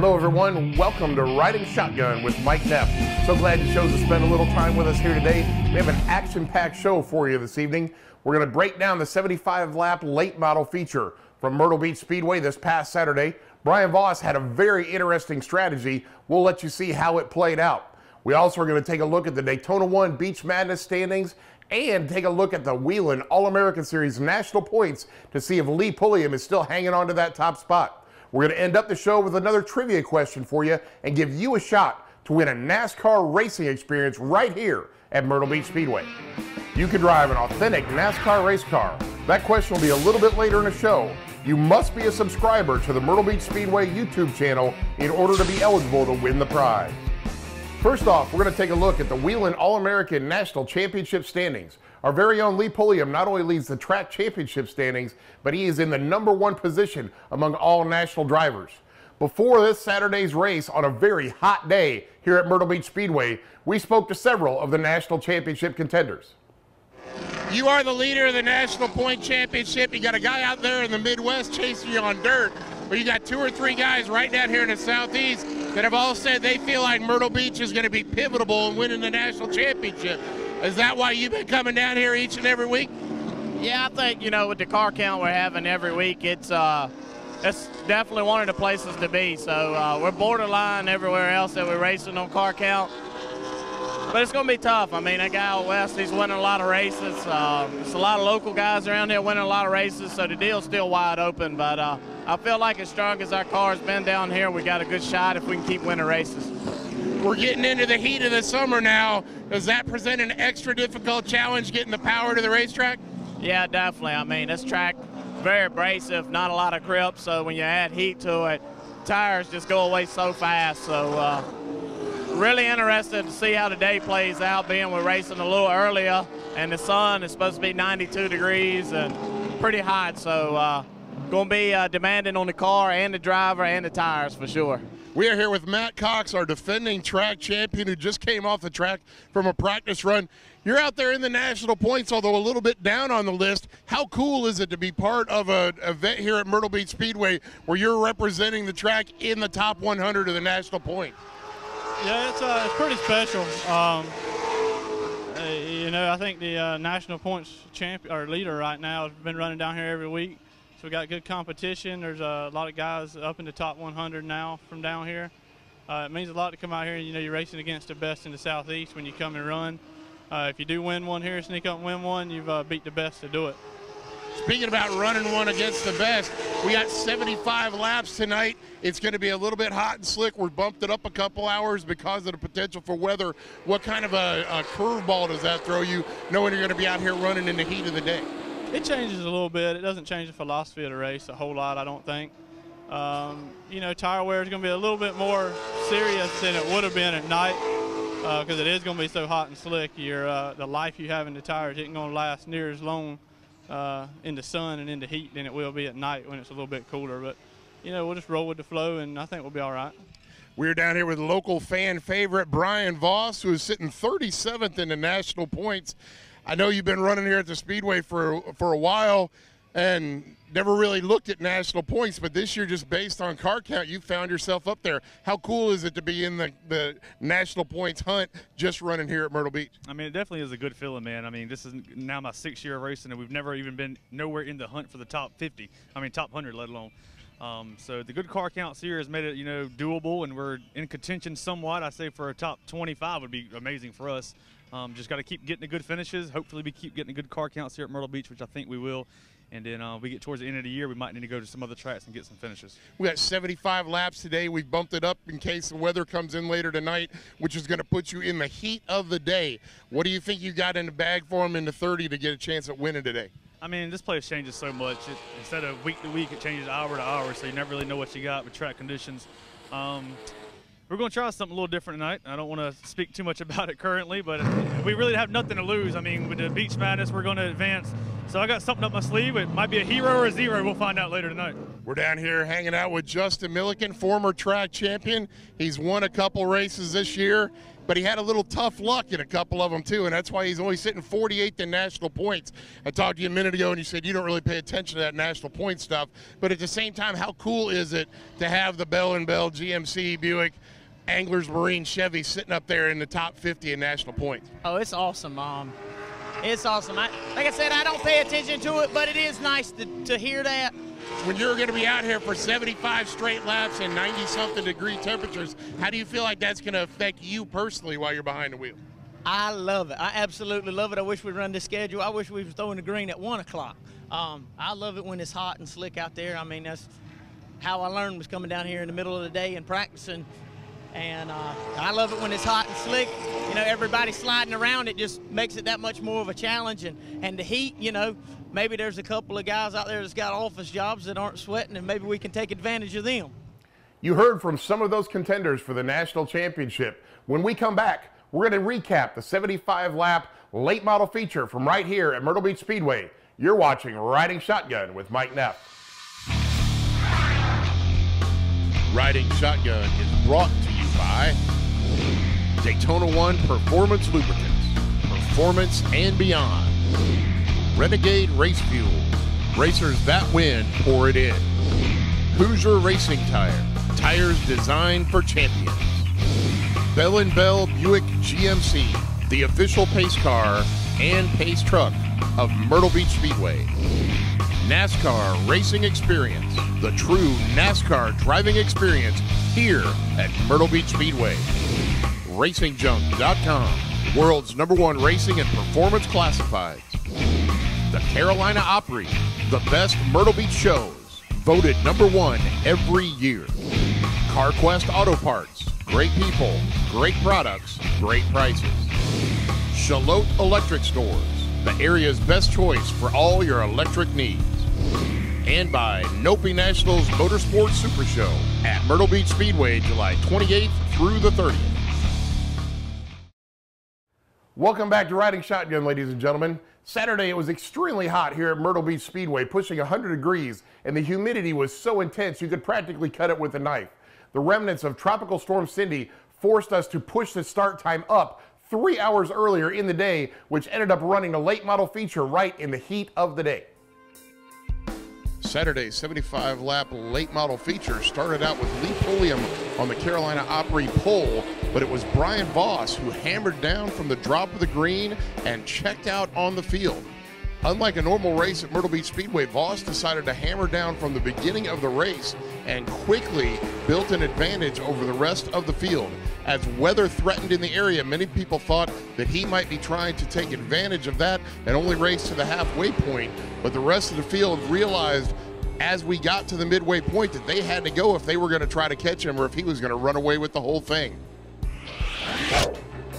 Hello everyone, welcome to Riding Shotgun with Mike Neff. So glad you chose to spend a little time with us here today. We have an action-packed show for you this evening. We're going to break down the 75-lap late model feature from Myrtle Beach Speedway this past Saturday. Brian Voss had a very interesting strategy. We'll let you see how it played out. We also are going to take a look at the Daytona 1 Beach Madness standings and take a look at the Wheeling All-American Series national points to see if Lee Pulliam is still hanging on to that top spot. We're going to end up the show with another trivia question for you and give you a shot to win a NASCAR racing experience right here at Myrtle Beach Speedway. You can drive an authentic NASCAR race car. That question will be a little bit later in the show. You must be a subscriber to the Myrtle Beach Speedway YouTube channel in order to be eligible to win the prize. First off, we're going to take a look at the Wheeling All-American National Championship standings. Our very own Lee Pulliam not only leads the track championship standings, but he is in the #1 position among all national drivers. Before this Saturday's race on a very hot day here at Myrtle Beach Speedway, we spoke to several of the national championship contenders. You are the leader of the National Point Championship. You got a guy out there in the Midwest chasing you on dirt, but you got 2 or 3 guys right down here in the Southeast that have all said they feel like Myrtle Beach is going to be pivotal in winning the national championship. Is that why you've been coming down here each and every week? Yeah, I think, with the car count we're having every week, it's definitely one of the places to be. So we're borderline everywhere else that we're racing on car count. But it's going to be tough. I mean, that guy out west, he's winning a lot of races. There's a lot of local guys around here winning a lot of races, so the deal's still wide open. But I feel like as strong as our car's been down here, we got a good shot if we can keep winning races. We're getting into the heat of the summer now. Does that present an extra difficult challenge getting the power to the racetrack? Yeah, definitely. I mean, this track, very abrasive, not a lot of grip, so when you add heat to it, tires just go away so fast. So really interested to see how the day plays out, being we're racing a little earlier, and the sun is supposed to be 92 degrees and pretty hot. So going to be demanding on the car and the driver and the tires for sure. We are here with Matt Cox, our defending track champion who just came off the track from a practice run. You're out there in the national points, although a little bit down on the list. How cool is it to be part of an event here at Myrtle Beach Speedway where you're representing the track in the top 100 of the national point? Yeah, it's pretty special. I think the national points champion or leader right now has been running down here every week. So we got good competition. There's a lot of guys up in the top 100 now from down here. It means a lot to come out here. You're racing against the best in the Southeast when you come and run. If you do win one here, sneak up and win one, you've beat the best to do it. Speaking about running one against the best, we got 75 laps tonight. It's going to be a little bit hot and slick. We bumped it up a couple hours because of the potential for weather. What kind of a curveball does that throw you, knowing you're going to be out here running in the heat of the day? It changes a little bit. It doesn't change the philosophy of the race a whole lot, I don't think. Tire wear is going to be a little bit more serious than it would have been at night because it is going to be so hot and slick. The life you have in the tires isn't going to last near as long in the sun and in the heat than it will be at night when it's a little bit cooler. But, we'll just roll with the flow, and I think we'll be all right. We're down here with local fan favorite Brian Voss, who is sitting 37th in the national points. I know you've been running here at the Speedway for a while and never really looked at national points, but this year, just based on car count, you found yourself up there. How cool is it to be in the national points hunt just running here at Myrtle Beach? I mean, it definitely is a good feeling, man. I mean, this is now my 6th year of racing, and we've never even been nowhere in the hunt for the top 50. I mean, top 100, let alone. So the good car counts here has made it, doable, and we're in contention somewhat. I say for a top 25 would be amazing for us. Just got to keep getting the good finishes. Hopefully we keep getting the good car counts here at Myrtle Beach, which I think we will. And then we get towards the end of the year, we might need to go to some other tracks and get some finishes. We got 75 laps today. We've bumped it up in case the weather comes in later tonight, which is going to put you in the heat of the day. What do you think you got in the bag for them in the 30 to get a chance at winning today? I mean, this place changes so much. Instead of week to week, it changes hour to hour, so you never really know what you got with track conditions. We're going to try something a little different tonight. I don't want to speak too much about it currently, but we really have nothing to lose. I mean, with the Beach Madness, we're going to advance. So I got something up my sleeve. It might be a hero or a zero. We'll find out later tonight. We're down here hanging out with Justin Milliken, former track champion. He's won a couple races this year, but he had a little tough luck in a couple of them too, and that's why he's only sitting 48th in national points. I talked to you a minute ago, and you said you don't really pay attention to that national point stuff, but at the same time, how cool is it to have the Bell & Bell, GMC, Buick, Anglers, Marine, Chevy sitting up there in the top 50 in national points? Oh, it's awesome, Mom. It's awesome. Like I said, I don't pay attention to it, but it is nice to hear that. When you're going to be out here for 75 straight laps and 90-something degree temperatures, how do you feel like that's going to affect you personally while you're behind the wheel? I love it. I absolutely love it. I wish we'd run this schedule. I wish we was throwing the green at 1 o'clock. I love it when it's hot and slick out there. I mean, that's how I learned, was coming down here in the middle of the day and practicing. And I love it when it's hot and slick. You know, everybody sliding around, it just makes it that much more of a challenge. And the heat, you know, maybe there's a couple of guys out there that's got office jobs that aren't sweating, and maybe we can take advantage of them. You heard from some of those contenders for the national championship. When we come back, we're going to recap the 75-lap late model feature from right here at Myrtle Beach Speedway. You're watching Riding Shotgun with Mike Neff. Riding Shotgun is brought to you by Daytona 1 Performance Lubricants, Performance and Beyond, Renegade Race Fuel, racers that win, pour it in, Hoosier Racing Tire, tires designed for champions, Bell & Bell Buick GMC, the official pace car and pace truck of Myrtle Beach Speedway, NASCAR Racing Experience, the true NASCAR driving experience here at Myrtle Beach Speedway. RacingJunk.com, world's #1 racing and performance classifieds. The Carolina Opry, the best Myrtle Beach shows, voted #1 every year. CarQuest Auto Parts, great people, great products, great prices. Shalot Electric Stores, the area's best choice for all your electric needs. And by Nopi Nationals Motorsports Super Show at Myrtle Beach Speedway, July 28th through the 30th. Welcome back to Riding Shotgun, ladies and gentlemen. Saturday, it was extremely hot here at Myrtle Beach Speedway, pushing 100 degrees, and the humidity was so intense you could practically cut it with a knife. The remnants of Tropical Storm Cindy forced us to push the start time up 3 hours earlier in the day, which ended up running a late model feature right in the heat of the day. Saturday's 75-lap late model feature started out with Lee Pulliam on the Carolina Opry pole, but it was Brian Voss who hammered down from the drop of the green and checked out on the field. Unlike a normal race at Myrtle Beach Speedway, Voss decided to hammer down from the beginning of the race and quickly built an advantage over the rest of the field. As weather threatened in the area, many people thought that he might be trying to take advantage of that and only race to the halfway point, but the rest of the field realized as we got to the midway point that they had to go if they were going to try to catch him or if he was going to run away with the whole thing.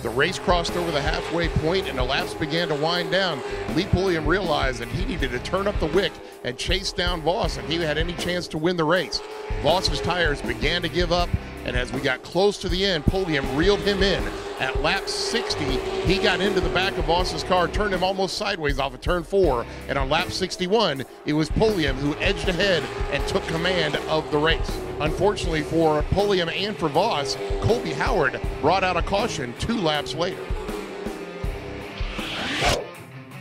The race crossed over the halfway point and the laps began to wind down. Lee Pulliam realized that he needed to turn up the wick and chase down Voss if he had any chance to win the race. Voss's tires began to give up, and as we got close to the end, Pulliam reeled him in. At lap 60, he got into the back of Voss's car, turned him almost sideways off of turn 4, and on lap 61, it was Pulliam who edged ahead and took command of the race. Unfortunately for Pulliam and for Voss, Colby Howard brought out a caution 2 laps later.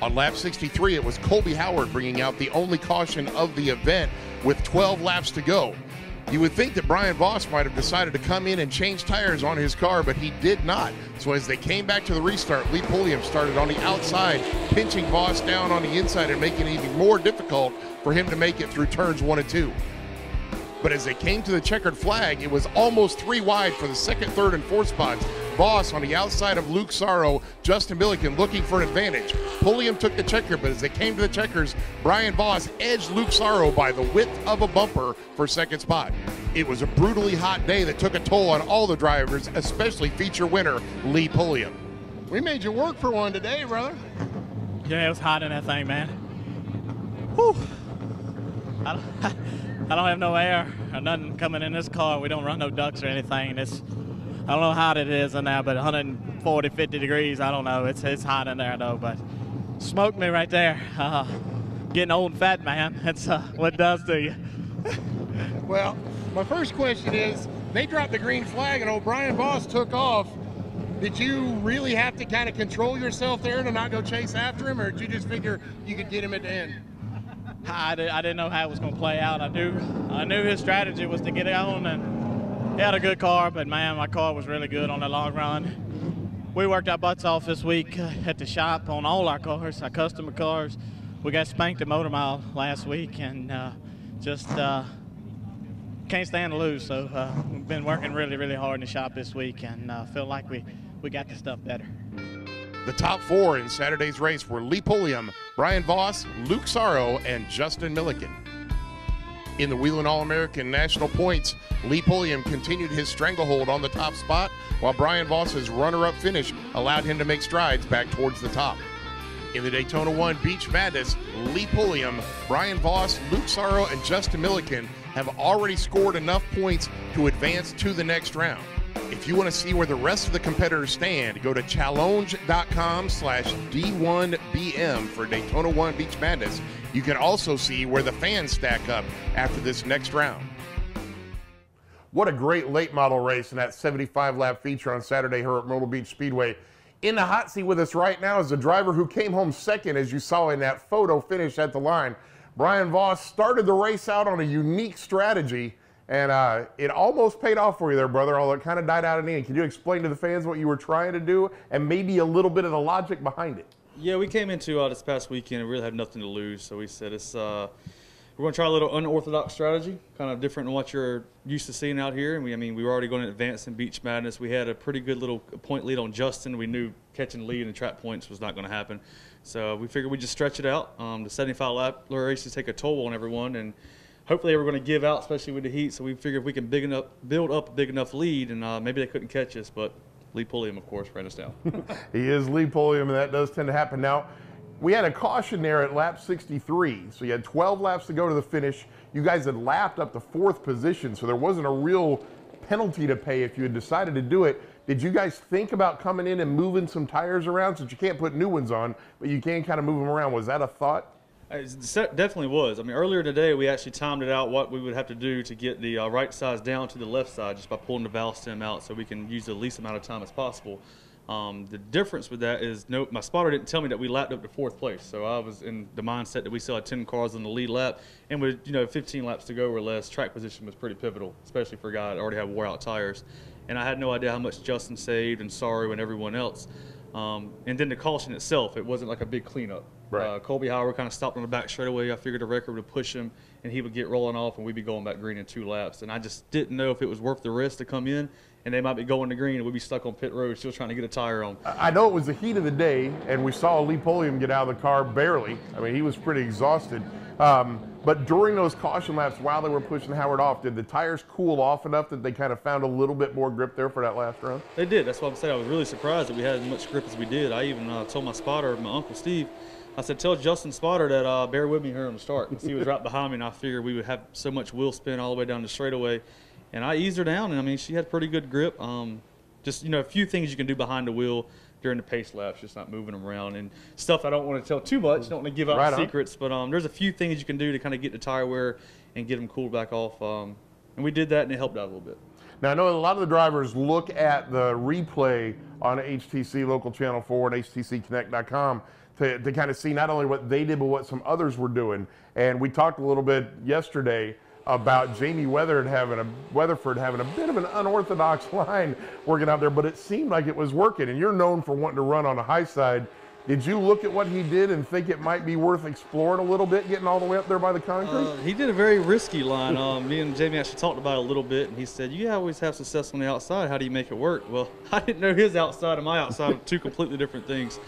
On lap 63, it was Colby Howard bringing out the only caution of the event with 12 laps to go. You would think that Brian Voss might have decided to come in and change tires on his car, but he did not. So as they came back to the restart, Lee Pulliam started on the outside, pinching Voss down on the inside and making it even more difficult for him to make it through turns 1 and 2. But as they came to the checkered flag, it was almost 3 wide for the 2nd, 3rd, and 4th spots. Voss on the outside of Luke Sorrow, Justin Milliken looking for an advantage. Pulliam took the checker, but as they came to the checkers, Brian Voss edged Luke Sorrow by the width of a bumper for 2nd spot. It was a brutally hot day that took a toll on all the drivers, especially feature winner Lee Pulliam. We made you work for one today, brother. Yeah, it was hot in that thing, man. Whew. I don't have no air or nothing coming in this car. We don't run no ducts or anything. I don't know how hot it is in there, but 140, 50 degrees, I don't know. It's hot in there, though, but smoked me right there. Getting old and fat, man. That's what it does to you. Well, my first question is, they dropped the green flag and O'Brien Voss took off. Did you really have to kind of control yourself there to not go chase after him, or did you just figure you could get him at the end? I didn't know how it was going to play out. I knew his strategy was to get on, and he had a good car, but man, my car was really good on the long run. We worked our butts off this week at the shop on all our cars, our customer cars. We got spanked at Motor Mile last week, and just can't stand to lose. So we've been working really, really hard in the shop this week, and feel like we got the stuff better. The top 4 in Saturday's race were Lee Pulliam, Brian Voss, Luke Sorrow, and Justin Milliken. In the Wheeling All-American National Points, Lee Pulliam continued his stranglehold on the top spot, while Brian Voss's runner-up finish allowed him to make strides back towards the top. In the Daytona 1 Beach Madness, Lee Pulliam, Brian Voss, Luke Sorrow, and Justin Milliken have already scored enough points to advance to the next round. If you want to see where the rest of the competitors stand, go to challenge.com/D1BM for Daytona 1 Beach Madness. You can also see where the fans stack up after this next round. What a great late model race in that 75-lap feature on Saturday here at Myrtle Beach Speedway. In the hot seat with us right now is the driver who came home second, as you saw in that photo finish at the line. Brian Voss started the race out on a unique strategy, and it almost paid off for you there, brother, although it kind of died out in the end. Can you explain to the fans what you were trying to do and maybe a little bit of the logic behind it? Yeah, we came into this past weekend and really had nothing to lose, so we said we're going to try a little unorthodox strategy, kind of different than what you're used to seeing out here. And we were already going to advance in Beach Madness. We had a pretty good little point lead on Justin. We knew catching lead and track points was not going to happen, so we figured we'd just stretch it out. The 75-lap races take a toll on everyone, and hopefully they were going to give out, especially with the heat. So we figured if we can build up a big enough lead, and maybe they couldn't catch us, but Lee Pulliam, of course, ran us down. He is Lee Pulliam, and that does tend to happen. Now, we had a caution there at lap 63, so you had 12 laps to go to the finish. You guys had lapped up to 4th position, so there wasn't a real penalty to pay if you had decided to do it. Did you guys think about coming in and moving some tires around, since you can't put new ones on, but you can kind of move them around? Was that a thought? It definitely was. I mean, earlier today we actually timed it out what we would have to do to get the right sides down to the left side just by pulling the valve stem out so we can use the least amount of time as possible. The difference with that is my spotter didn't tell me that we lapped up to 4th place, so I was in the mindset that we still had 10 cars on the lead lap, and with 15 laps to go or less, track position was pretty pivotal, especially for a guy that already had wore out tires. And I had no idea how much Justin saved and Sorrow and everyone else. And then the caution itself, it wasn't like a big cleanup. Right. Colby Howard kind of stopped on the back straightaway. I figured the record would push him, and he would get rolling off, and we'd be going back green in 2 laps. And I just didn't know if it was worth the risk to come in, and they might be going to green, and we'd be stuck on pit road still trying to get a tire on. I know it was the heat of the day, and we saw Lee Pulliam get out of the car barely. I mean, he was pretty exhausted. But during those caution laps, while they were pushing Howard off, did the tires cool off enough that they kind of found a little bit more grip there for that last round? They did. That's what I'm saying. I was really surprised that we had as much grip as we did. I even told my spotter, my Uncle Steve, I said, tell Justin Spotter that bear with me here on the start. Because he was right behind me, and I figured we would have so much wheel spin all the way down the straightaway. And I eased her down, and I mean, she had pretty good grip. Just, a few things you can do behind the wheel during the pace laps, just not moving them around, and stuff I don't want to tell too much, don't want to give out secrets, but there's a few things you can do to kind of get the tire wear and get them cooled back off, and we did that, and it helped out a little bit. Now, I know a lot of the drivers look at the replay on HTC Local Channel 4 and HTCConnect.com to kind of see not only what they did, but what some others were doing. And we talked a little bit yesterday about Jamie Weatherford having a bit of an unorthodox line working out there, but it seemed like it was working. And you're known for wanting to run on the high side. Did you look at what he did and think it might be worth exploring a little bit, getting all the way up there by the concrete? He did a very risky line. Me and Jamie actually talked about it a little bit, and he said, you always have success on the outside. How do you make it work? Well, I didn't know his outside and my outside were 2 completely different things.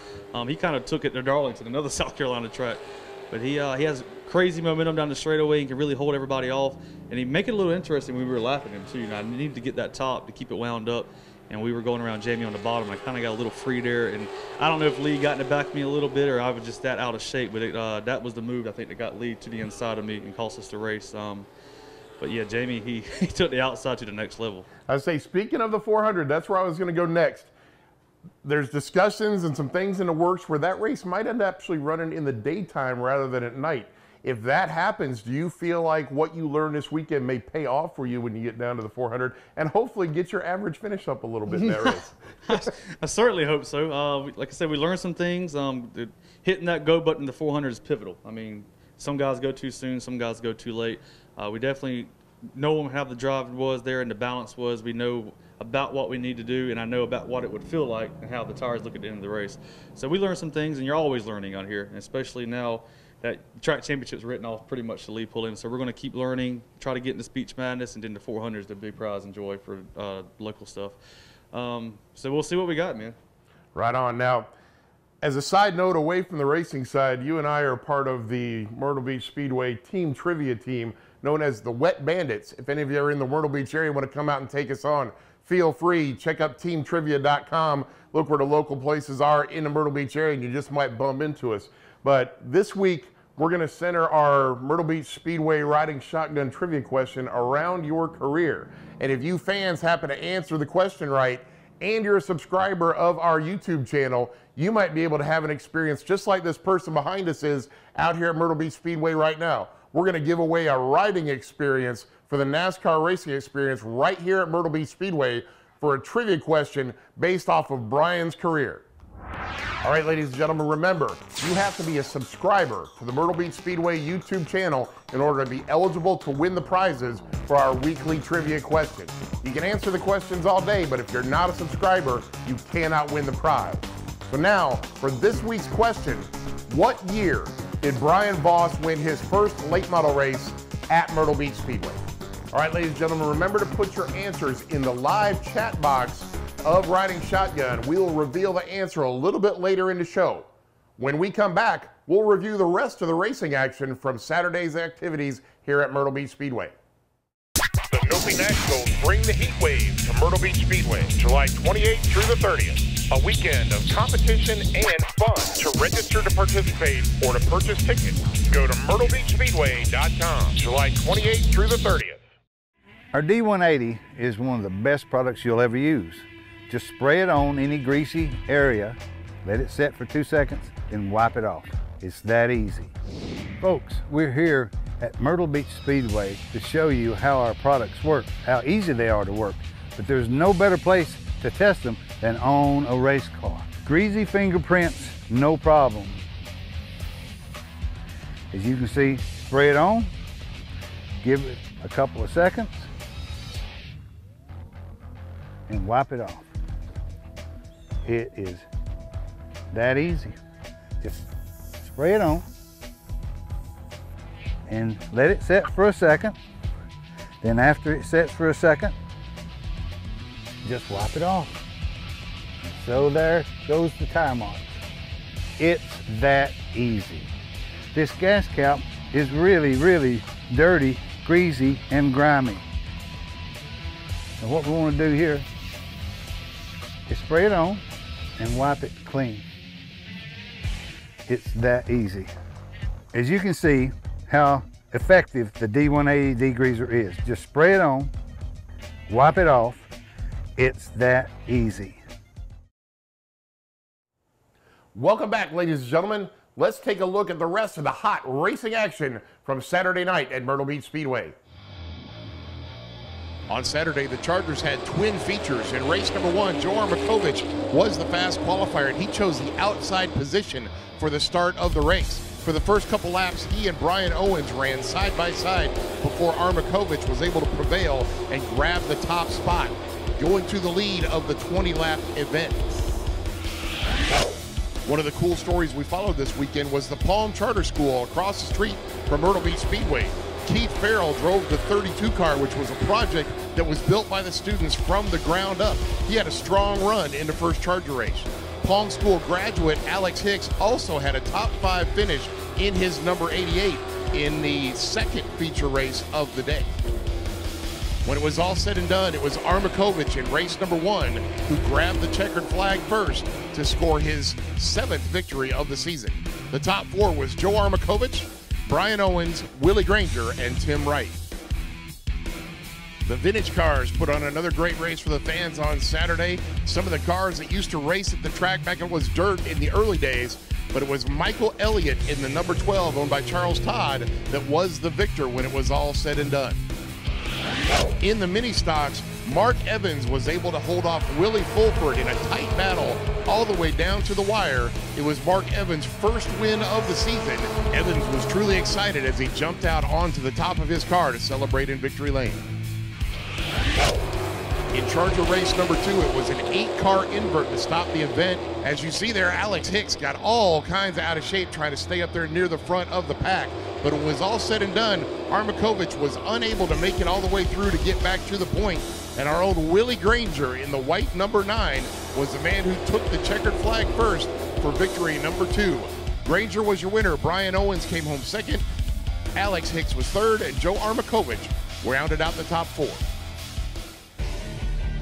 He kind of took it to Darlington, another South Carolina track. But he has crazy momentum down the straightaway and can really hold everybody off. And he make it a little interesting when we were lapping him, too. I needed to get that top to keep it wound up. And we were going around Jamie on the bottom. I kind of got a little free there, and I don't know if Lee got in the back of me a little bit or I was just that out of shape, but that was the move, I think, that got Lee to the inside of me and cost us the race. But yeah, Jamie, he took the outside to the next level. I say, speaking of the 400, that's where I was going to go next. There's discussions and some things in the works where that race might end up actually running in the daytime rather than at night. If that happens, do you feel like what you learned this weekend may pay off for you when you get down to the 400 and hopefully get your average finish up a little bit in that race? I certainly hope so. Like I said, we learned some things. Hitting that go button in the 400 is pivotal. I mean, some guys go too soon, some guys go too late. We definitely know how the drive was there and the balance was. We know about what we need to do, and I know about what it would feel like and how the tires look at the end of the race. So we learned some things, and you're always learning out here, and especially now that track championship's written off pretty much the lead pull-in. So we're going to keep learning, try to get into Speech Madness, and then the 400 is the big prize and joy for local stuff. So we'll see what we got, man. Right on. Now, as a side note, away from the racing side, you and I are part of the Myrtle Beach Speedway team trivia team known as the Wet Bandits. If any of you are in the Myrtle Beach area and want to come out and take us on, feel free. Check out teamtrivia.com. Look where the local places are in the Myrtle Beach area, and you just might bump into us. But this week, we're going to center our Myrtle Beach Speedway riding shotgun trivia question around your career. And if you fans happen to answer the question right, and you're a subscriber of our YouTube channel, you might be able to have an experience just like this person behind us is out here at Myrtle Beach Speedway right now. We're going to give away a riding experience for the NASCAR racing experience right here at Myrtle Beach Speedway for a trivia question based off of Brian's career. All right, ladies and gentlemen, remember, you have to be a subscriber to the Myrtle Beach Speedway YouTube channel in order to be eligible to win the prizes for our weekly trivia question. You can answer the questions all day, but if you're not a subscriber, you cannot win the prize. So now, for this week's question, what year did Brian Voss win his first late model race at Myrtle Beach Speedway? All right, ladies and gentlemen, remember to put your answers in the live chat box of Riding Shotgun. We will reveal the answer a little bit later in the show. When we come back, we'll review the rest of the racing action from Saturday's activities here at Myrtle Beach Speedway. The Nopi Nationals bring the heat wave to Myrtle Beach Speedway, July 28th through the 30th. A weekend of competition and fun. To register to participate or to purchase tickets, go to myrtlebeachspeedway.com, July 28th through the 30th. Our D180 is one of the best products you'll ever use. Just spray it on any greasy area, let it set for 2 seconds, then wipe it off. It's that easy. Folks, we're here at Myrtle Beach Speedway to show you how our products work, how easy they are to work. But there's no better place to test them than on a race car. Greasy fingerprints, no problem. As you can see, spray it on, give it a couple of seconds, and wipe it off. It is that easy. Just spray it on and let it set for a second. Then after it sets for a second, just wipe it off. So there goes the tire marks. It's that easy. This gas cap is really, really dirty, greasy, and grimy. And what we want to do here is spray it on and wipe it clean. It's that easy. As you can see how effective the D180 degreaser is. Just spray it on, wipe it off. It's that easy. Welcome back, ladies and gentlemen. Let's take a look at the rest of the hot racing action from Saturday night at Myrtle Beach Speedway. On Saturday, the Chargers had twin features. In race number 1, Joe Armakovich was the fast qualifier, and he chose the outside position for the start of the race. For the first couple laps, he and Brian Owens ran side by side before Armakovich was able to prevail and grab the top spot, going to the lead of the 20-lap event. One of the cool stories we followed this weekend was the Palm Charter School across the street from Myrtle Beach Speedway. Keith Farrell drove the 32 car, which was a project that was built by the students from the ground up. He had a strong run in the first Charger race. Palm School graduate Alex Hicks also had a top 5 finish in his number 88 in the second feature race of the day. When it was all said and done, it was Armakovich in race number 1 who grabbed the checkered flag first to score his 7th victory of the season. The top 4 was Joe Armakovich, Brian Owens, Willie Granger, and Tim Wright. The vintage cars put on another great race for the fans on Saturday. Some of the cars that used to race at the track back when it was dirt in the early days but it was Michael Elliott in the number 12 owned by Charles Todd that was the victor when it was all said and done. In the mini stocks, Mark Evans was able to hold off Willie Fulford in a tight battle all the way down to the wire. It was Mark Evans' first win of the season. Evans was truly excited as he jumped out onto the top of his car to celebrate in victory lane. In Charger race number 2, it was an 8-car invert to stop the event. As you see there, Alex Hicks got all kinds of out of shape trying to stay up there near the front of the pack. But when it was all said and done, Armakovich was unable to make it all the way through to get back to the point. And our old Willie Granger in the white number 9 was the man who took the checkered flag first for victory number 2. Granger was your winner. Brian Owens came home second. Alex Hicks was third, and Joe Armakovich rounded out the top 4.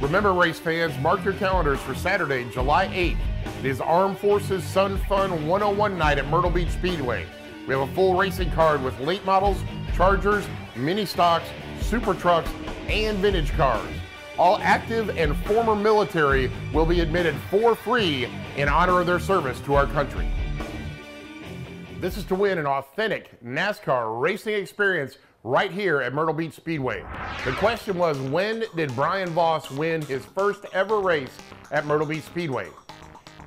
Remember, race fans, mark your calendars for Saturday, July 8th. It is Armed Forces Sun Fun 101 night at Myrtle Beach Speedway. We have a full racing card with late models, Chargers, mini stocks, super trucks, and vintage cars. All active and former military will be admitted for free in honor of their service to our country. This is to win an authentic NASCAR racing experience right here at Myrtle Beach Speedway. The question was, when did Brian Voss win his first ever race at Myrtle Beach Speedway?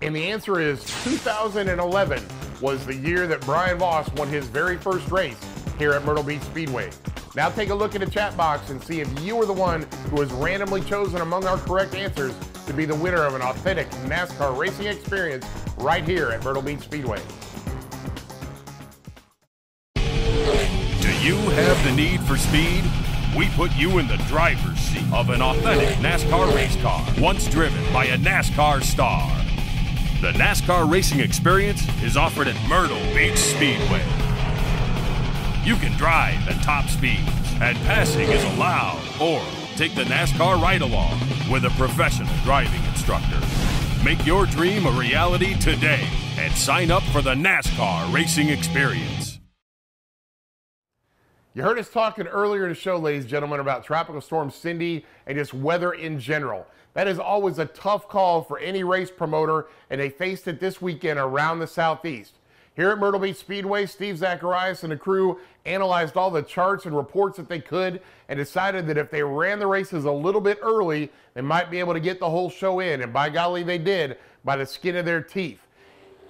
And the answer is 2011 was the year that Brian Voss won his very first race here at Myrtle Beach Speedway. Now take a look at the chat box and see if you were the one who was randomly chosen among our correct answers to be the winner of an authentic NASCAR racing experience right here at Myrtle Beach Speedway. Do you have the need for speed? We put you in the driver's seat of an authentic NASCAR race car, once driven by a NASCAR star. The NASCAR racing experience is offered at Myrtle Beach Speedway. You can drive at top speeds, and passing is allowed, or take the NASCAR ride-along with a professional driving instructor. Make your dream a reality today and sign up for the NASCAR racing experience. You heard us talking earlier in the show, ladies and gentlemen, about Tropical Storm Cindy and just weather in general. That is always a tough call for any race promoter, and they faced it this weekend around the Southeast. Here at Myrtle Beach Speedway, Steve Zacharias and the crew analyzed all the charts and reports that they could and decided that if they ran the races a little bit early, they might be able to get the whole show in. And by golly, they did by the skin of their teeth.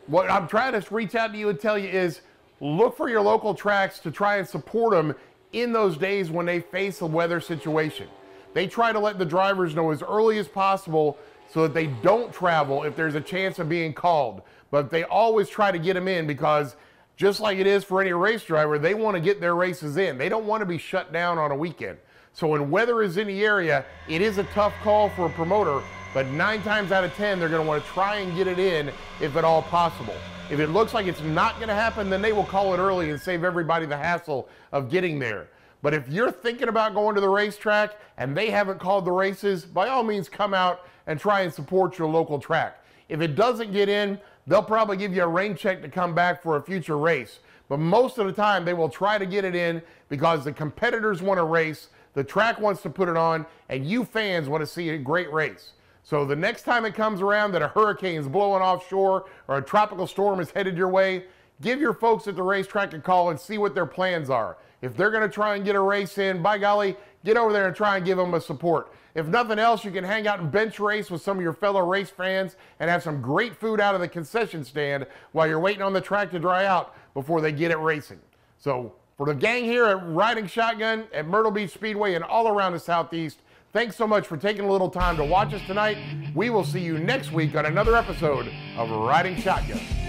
What I'm trying to reach out to you and tell you is look for your local tracks to try and support them in those days when they face a weather situation. They try to let the drivers know as early as possible so that they don't travel if there's a chance of being called. But they always try to get them in because just like it is for any race driver, they want to get their races in. They don't want to be shut down on a weekend. So when weather is in the area, it is a tough call for a promoter, but 9 times out of 10, they're going to want to try and get it in if at all possible. If it looks like it's not going to happen, then they will call it early and save everybody the hassle of getting there. But if you're thinking about going to the racetrack and they haven't called the races, by all means come out and try and support your local track. If it doesn't get in, they'll probably give you a rain check to come back for a future race. But most of the time, they will try to get it in because the competitors want to race, the track wants to put it on, and you fans want to see a great race. So the next time it comes around that a hurricane's blowing offshore or a tropical storm is headed your way, give your folks at the racetrack a call and see what their plans are. If they're going to try and get a race in, by golly, get over there and try and give them a support. If nothing else, you can hang out and bench race with some of your fellow race fans and have some great food out of the concession stand while you're waiting on the track to dry out before they get it racing. So for the gang here at Riding Shotgun at Myrtle Beach Speedway and all around the Southeast, thanks so much for taking a little time to watch us tonight. We will see you next week on another episode of Riding Shotgun.